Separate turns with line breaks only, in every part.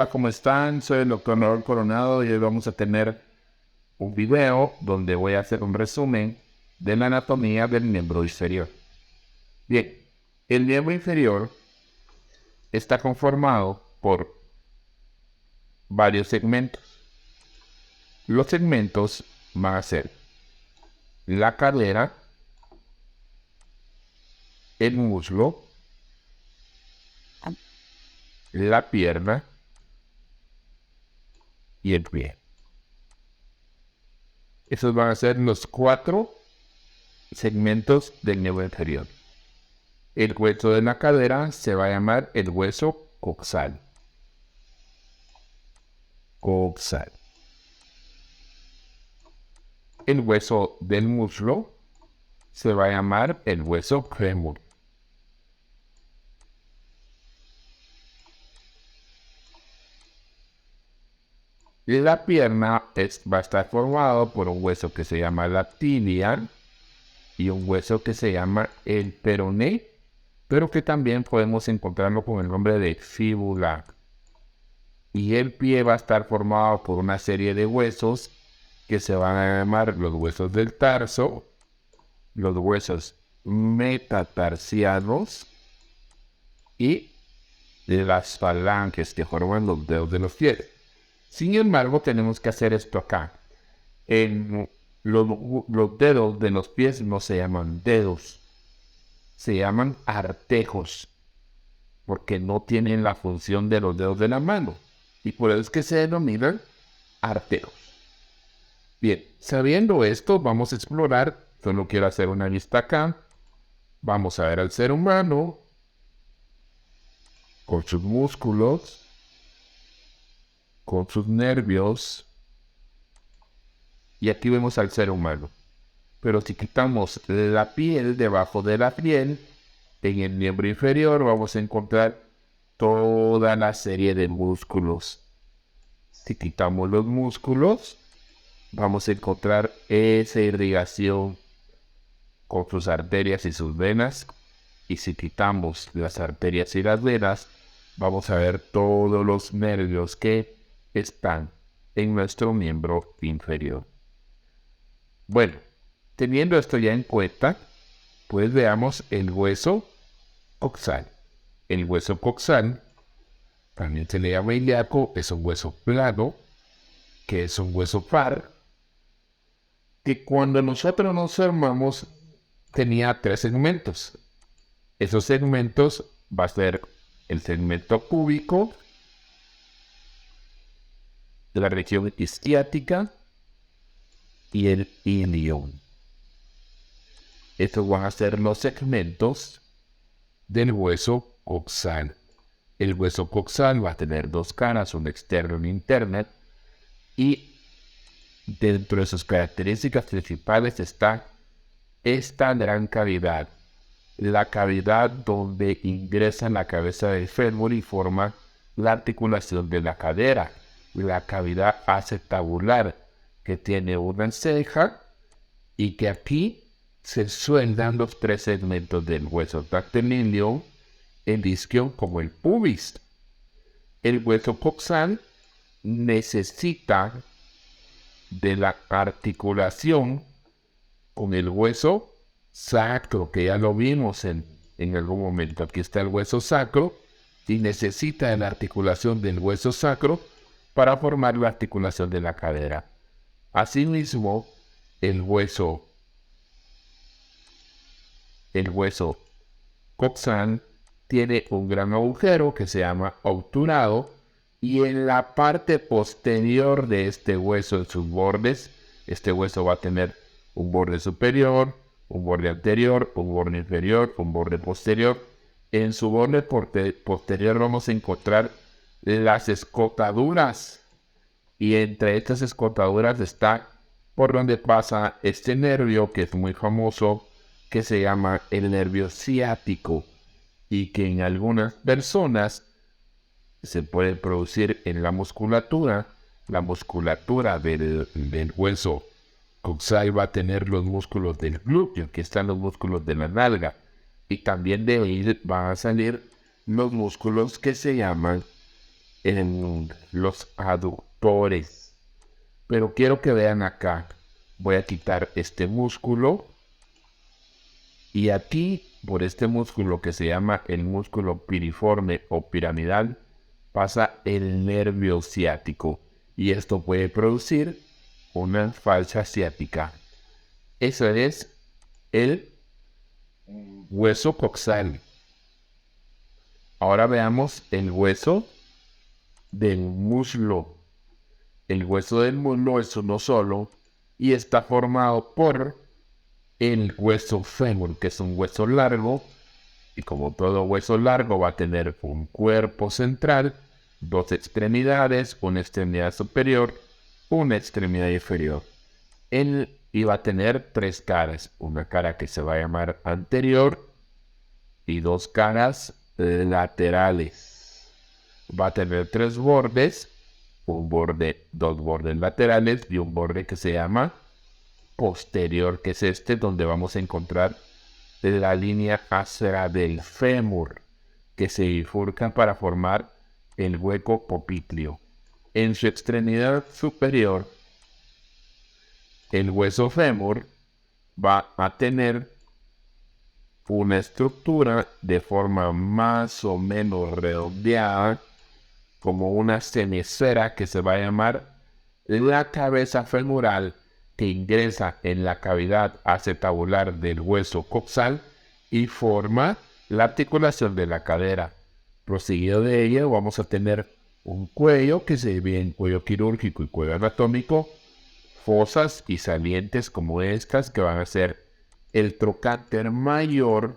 Hola, ¿cómo están? Soy el doctor Raúl Coronado y hoy vamos a tener un video donde voy a hacer un resumen de la anatomía del miembro inferior. Bien, el miembro inferior está conformado por varios segmentos. Los segmentos van a ser la cadera, el muslo, la pierna y el pie. Esos van a ser los cuatro segmentos del miembro inferior. El hueso de la cadera se va a llamar el hueso coxal. Coxal. El hueso del muslo se va a llamar el hueso fémur. La pierna va a estar formado por un hueso que se llama la tibia y un hueso que se llama el peroné, pero que también podemos encontrarlo con el nombre de fíbula. Y el pie va a estar formado por una serie de huesos que se van a llamar los huesos del tarso, los huesos metatarsianos y las falanges que forman los dedos de los pies. Sin embargo, tenemos que hacer esto acá. Los dedos de los pies no se llaman dedos, se llaman artejos, porque no tienen la función de los dedos de la mano. Y por eso es que se denominan artejos. Bien, sabiendo esto, vamos a explorar. Solo quiero hacer una lista acá. Vamos a ver al ser humano con sus músculos, con sus nervios. Y aquí vemos al ser humano. Pero si quitamos la piel debajo de la piel, en el miembro inferior vamos a encontrar toda la serie de músculos. Si quitamos los músculos, vamos a encontrar esa irrigación con sus arterias y sus venas. Y si quitamos las arterias y las venas, vamos a ver todos los nervios que están en nuestro miembro inferior. Bueno, teniendo esto ya en cuenta, pues veamos el hueso coxal. El hueso coxal, también se le llama ilíaco, es un hueso plano, que es un hueso par, que cuando nosotros nos formamos tenía tres segmentos. Esos segmentos va a ser el segmento cúbico, de la región isquiática y el ilion. Estos van a ser los segmentos del hueso coxal. El hueso coxal va a tener dos caras, una externa y una interna, y dentro de sus características principales está esta gran cavidad, la cavidad donde ingresa la cabeza del fémur y forma la articulación de la cadera, la cavidad acetabular, que tiene una ceja y que aquí se sueldan los tres segmentos del hueso, tanto el ilion, el isquion como el pubis. El hueso coxal necesita de la articulación con el hueso sacro, que ya lo vimos en algún momento. Aquí está el hueso sacro y necesita de la articulación del hueso sacro para formar la articulación de la cadera. Asimismo, el hueso coxal tiene un gran agujero que se llama obturado, y en la parte posterior de este hueso, en sus bordes, este hueso va a tener un borde superior, un borde anterior, un borde inferior, un borde posterior. En su borde posterior vamos a encontrar las escotaduras, y entre estas escotaduras está por donde pasa este nervio que es muy famoso, que se llama el nervio ciático, y que en algunas personas se puede producir en la musculatura del hueso coxal. Va a tener los músculos del glúteo, aquí están los músculos de la nalga, y también de ahí van a salir los músculos que se llaman en los aductores. Pero quiero que vean acá. Voy a quitar este músculo. Y aquí, por este músculo que se llama el músculo piriforme o piramidal, pasa el nervio ciático. Y esto puede producir una falsa ciática. Eso es el hueso coxal. Ahora veamos el hueso del muslo. El hueso del muslo es uno solo y está formado por el hueso fémur, que es un hueso largo, y como todo hueso largo va a tener un cuerpo central, dos extremidades, una extremidad superior, una extremidad inferior. Y va a tener tres caras, una cara que se va a llamar anterior y dos caras laterales. Va a tener tres bordes, dos bordes laterales y un borde que se llama posterior, que es este donde vamos a encontrar la línea ácera del fémur, que se bifurca para formar el hueco popliteo. En su extremidad superior, el hueso fémur va a tener una estructura de forma más o menos redondeada, como una semisfera que se va a llamar la cabeza femoral, que ingresa en la cavidad acetabular del hueso coxal y forma la articulación de la cadera. Proseguido de ello vamos a tener un cuello que se divide en cuello quirúrgico y cuello anatómico, fosas y salientes como estas que van a ser el trocánter mayor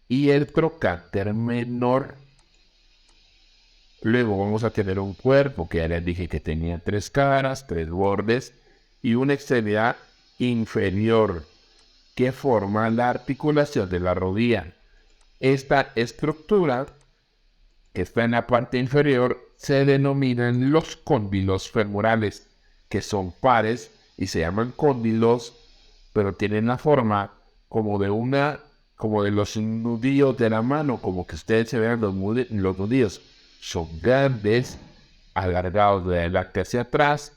y el trocánter menor. Luego vamos a tener un cuerpo que ya les dije que tenía tres caras, tres bordes y una extremidad inferior que forma la articulación de la rodilla. Esta estructura que está en la parte inferior se denominan los cóndilos femorales, que son pares y se llaman cóndilos, pero tienen la forma como de los nudillos de la mano, como que ustedes se vean los nudillos. Son grandes, alargados de adelante hacia atrás.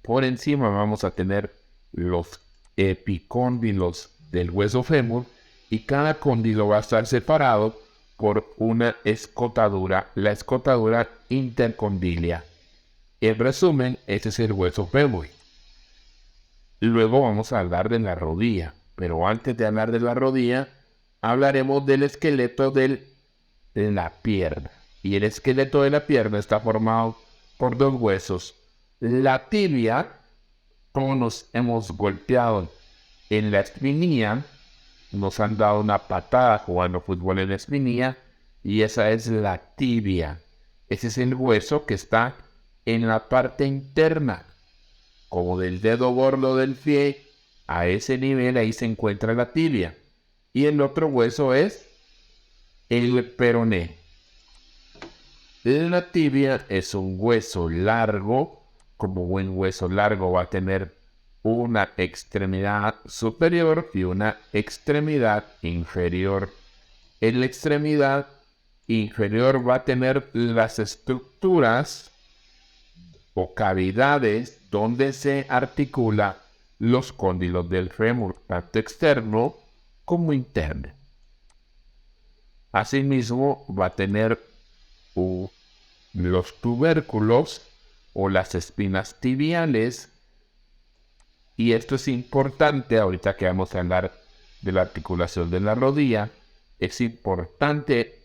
Por encima vamos a tener los epicóndilos del hueso fémur y cada cóndilo va a estar separado por una escotadura, la escotadura intercondilia. En resumen, este es el hueso fémur. Luego vamos a hablar de la rodilla, pero antes de hablar de la rodilla, hablaremos del esqueleto de la pierna. Y el esqueleto de la pierna está formado por dos huesos. La tibia, como nos hemos golpeado en la espinilla, nos han dado una patada jugando fútbol en la espinilla, y esa es la tibia. Ese es el hueso que está en la parte interna, como del dedo gordo del pie. A ese nivel ahí se encuentra la tibia. Y el otro hueso es el peroné. La tibia es un hueso largo. Como buen hueso largo va a tener una extremidad superior y una extremidad inferior. En la extremidad inferior va a tener las estructuras o cavidades donde se articula los cóndilos del fémur, tanto externo como interno. Asimismo, va a tener los tubérculos o las espinas tibiales, y esto es importante ahorita que vamos a hablar de la articulación de la rodilla. Es importante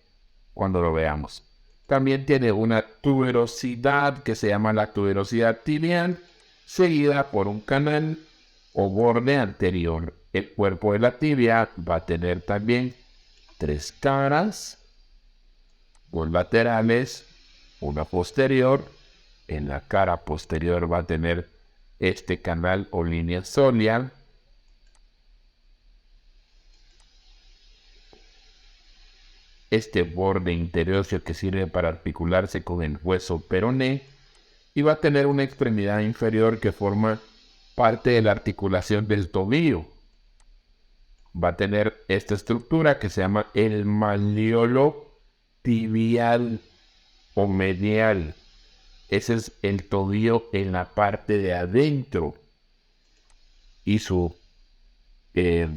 cuando lo veamos. También tiene una tuberosidad que se llama la tuberosidad tibial, seguida por un canal o borde anterior. El cuerpo de la tibia va a tener también tres caras, dos laterales, una posterior. En la cara posterior va a tener este canal o línea soleal. Este borde interior es el que sirve para articularse con el hueso peroné, y va a tener una extremidad inferior que forma parte de la articulación del tobillo. Va a tener esta estructura que se llama el malleolo tibial o medial. Ese es el tobillo en la parte de adentro y su eh,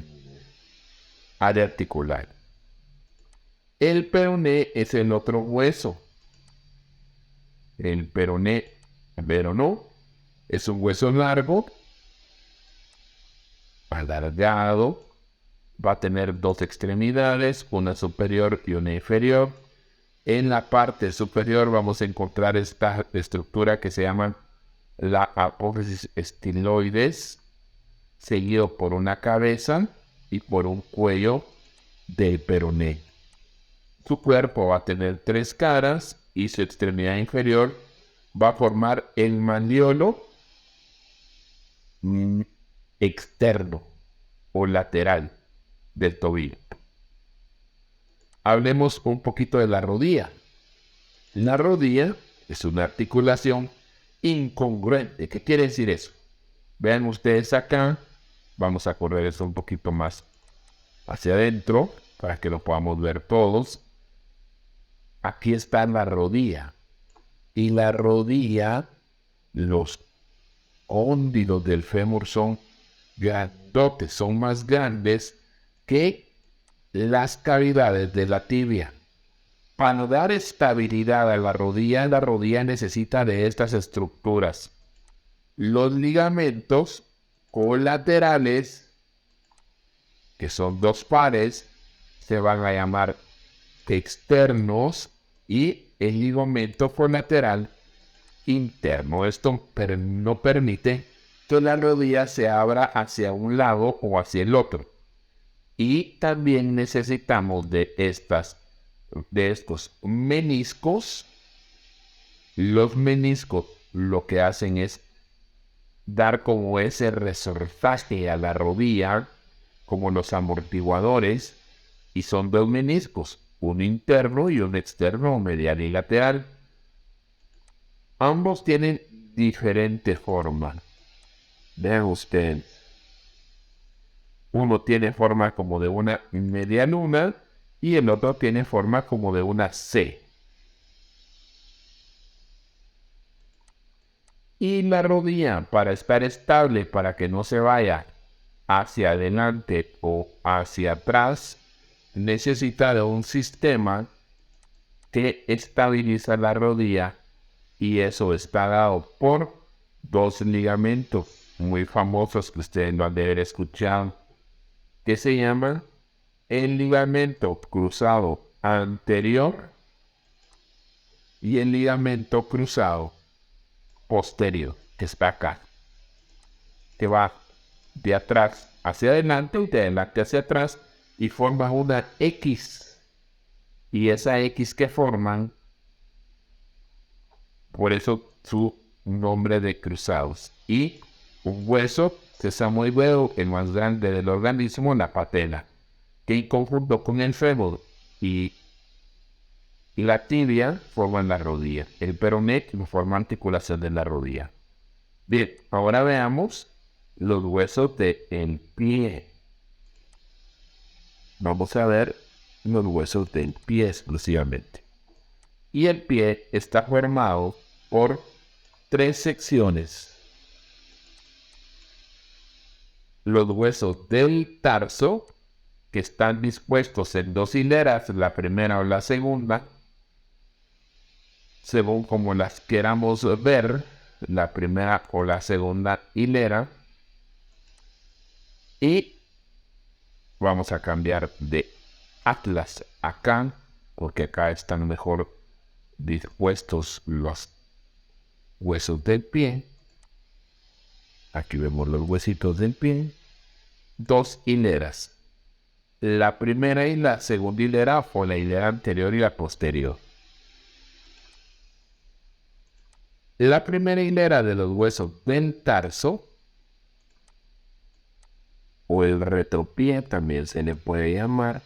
área articular. El peroné es el otro hueso. El peroné, pero no, es un hueso largo, alargado, va a tener dos extremidades, una superior y una inferior. En la parte superior vamos a encontrar esta estructura que se llama la apófisis estiloides, seguido por una cabeza y por un cuello del peroné. Su cuerpo va a tener tres caras y su extremidad inferior va a formar el malleolo externo o lateral del tobillo. Hablemos un poquito de la rodilla. La rodilla es una articulación incongruente. ¿Qué quiere decir eso? Vean ustedes acá. Vamos a correr eso un poquito más hacia adentro para que lo podamos ver todos. Aquí está la rodilla. Y la rodilla, los cóndilos del fémur son grandotes, son más grandes que las cavidades de la tibia. Para dar estabilidad a la rodilla necesita de estas estructuras. Los ligamentos colaterales, que son dos pares, se van a llamar externos y el ligamento colateral interno. Esto no permite que la rodilla se abra hacia un lado o hacia el otro. Y también necesitamos de estos meniscos. Los meniscos lo que hacen es dar como ese resortaje a la rodilla, como los amortiguadores, y son dos meniscos, uno interno y un externo, medial y lateral. Ambos tienen diferente forma. Vean ustedes. Uno tiene forma como de una media luna y el otro tiene forma como de una C. Y la rodilla, para estar estable, para que no se vaya hacia adelante o hacia atrás, necesita de un sistema que estabiliza la rodilla, y eso está dado por dos ligamentos muy famosos que ustedes lo han de haber escuchado, que se llaman el ligamento cruzado anterior y el ligamento cruzado posterior, que está acá, que va de atrás hacia adelante y de adelante hacia atrás y forma una X. Y esa X que forman, por eso su nombre de cruzados. Y un hueso sésamo huevo, el más grande del organismo, la patela, que en conjunto con el fémur y la tibia forman la rodilla. El peroné forma articulación de la rodilla. Bien, ahora veamos los huesos del pie. Vamos a ver los huesos del pie exclusivamente. Y el pie está formado por tres secciones. Los huesos del tarso, que están dispuestos en dos hileras, la primera o la segunda, según como las queramos ver, la primera o la segunda hilera. Y vamos a cambiar de atlas acá, porque acá están mejor dispuestos los huesos del pie. Aquí vemos los huesitos del pie. Dos hileras. La primera y la segunda hilera fue la hilera anterior y la posterior. La primera hilera de los huesos del tarso, o el retropié también se le puede llamar,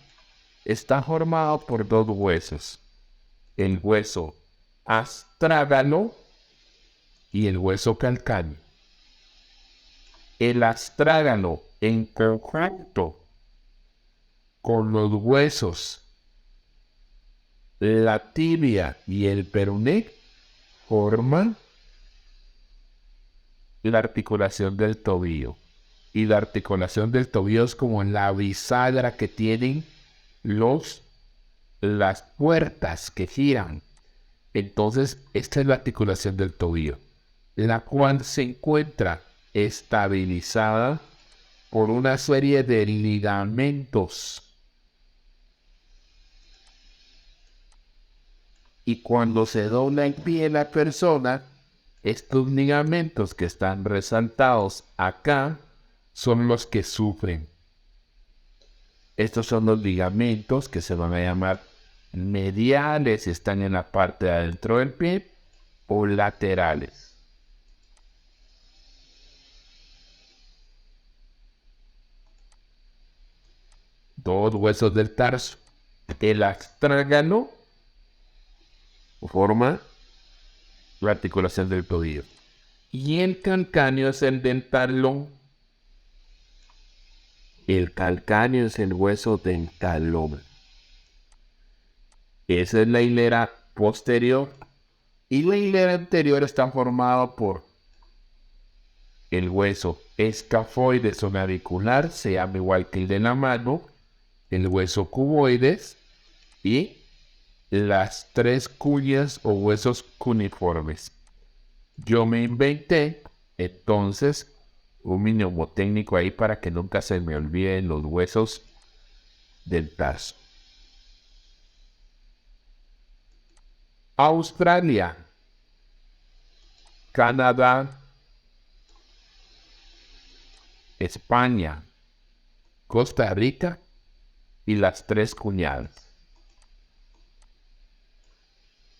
está formado por dos huesos. El hueso astrágalo y el hueso calcáneo. El astrágalo en conjunto con los huesos, la tibia y el peroné, forman la articulación del tobillo. Y la articulación del tobillo es como la bisagra que tienen las puertas que giran. Entonces, esta es la articulación del tobillo, la cual se encuentra estabilizada por una serie de ligamentos. Y cuando se dobla el pie de la persona, estos ligamentos que están resaltados acá son los que sufren. Estos son los ligamentos que se van a llamar mediales si están en la parte de adentro del pie o laterales. Dos huesos del tarso. El astrágalo forma la articulación del tobillo. Y el calcáneo es el del talón. El calcáneo es el hueso del talón. Esa es la hilera posterior. Y la hilera anterior está formada por el hueso escafoides o navicular, se llama igual que el de la mano, el hueso cuboides y las tres cuñas o huesos cuneiformes. Yo me inventé entonces un mnemotécnico ahí para que nunca se me olviden los huesos del tarso. Australia, Canadá, España, Costa Rica y las tres cuñadas.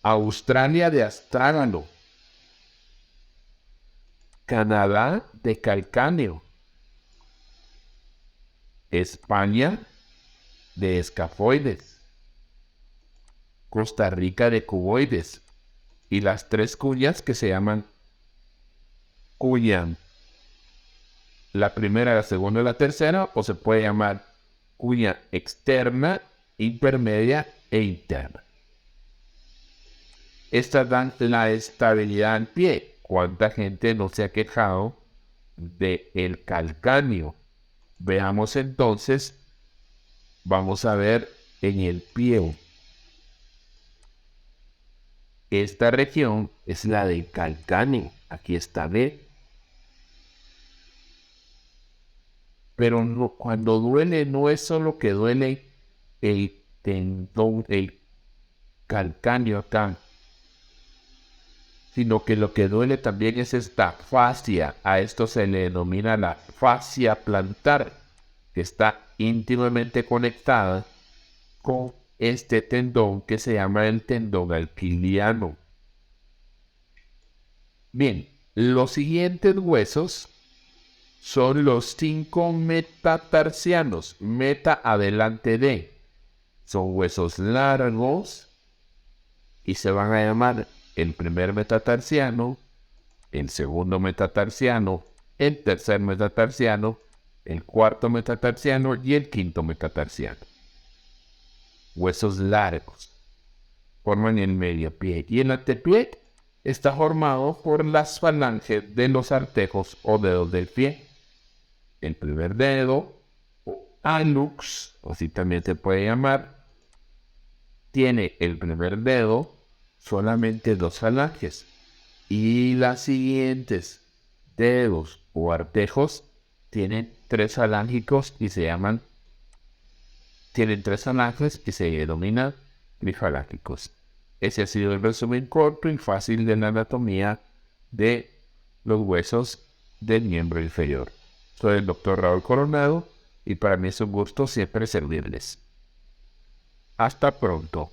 Australia de astrágalo, Canadá de calcáneo, España de escafoides, Costa Rica de cuboides y las tres cuñas que se llaman cuña. La primera, la segunda y la tercera, o se puede llamar cuña externa, intermedia e interna. Estas dan la estabilidad al pie. ¿Cuánta gente no se ha quejado del calcáneo? Veamos entonces, vamos a ver en el pie. Esta región es la del calcáneo. Aquí está B. Pero no, cuando duele no es solo que duele el tendón, el calcáneo acá, sino que lo que duele también es esta fascia. A esto se le denomina la fascia plantar, que está íntimamente conectada con este tendón que se llama el tendón alquiliano. Bien, los siguientes huesos son los 5 metatarsianos, meta adelante de. Son huesos largos y se van a llamar el primer metatarsiano, el segundo metatarsiano, el tercer metatarsiano, el cuarto metatarsiano y el quinto metatarsiano. Huesos largos forman el medio pie y el antepié está formado por las falanges de los artejos o dedos del pie. El primer dedo, o hallux, o así también se puede llamar, tiene el primer dedo solamente 2 falanges y las siguientes dedos o artejos tienen 3 falángicos y tienen 3 falanges y se denominan bifalángicos. Ese ha sido el resumen corto y fácil de la anatomía de los huesos del miembro inferior. Soy el doctor Raúl Coronado y para mí es un gusto siempre servirles. Hasta pronto.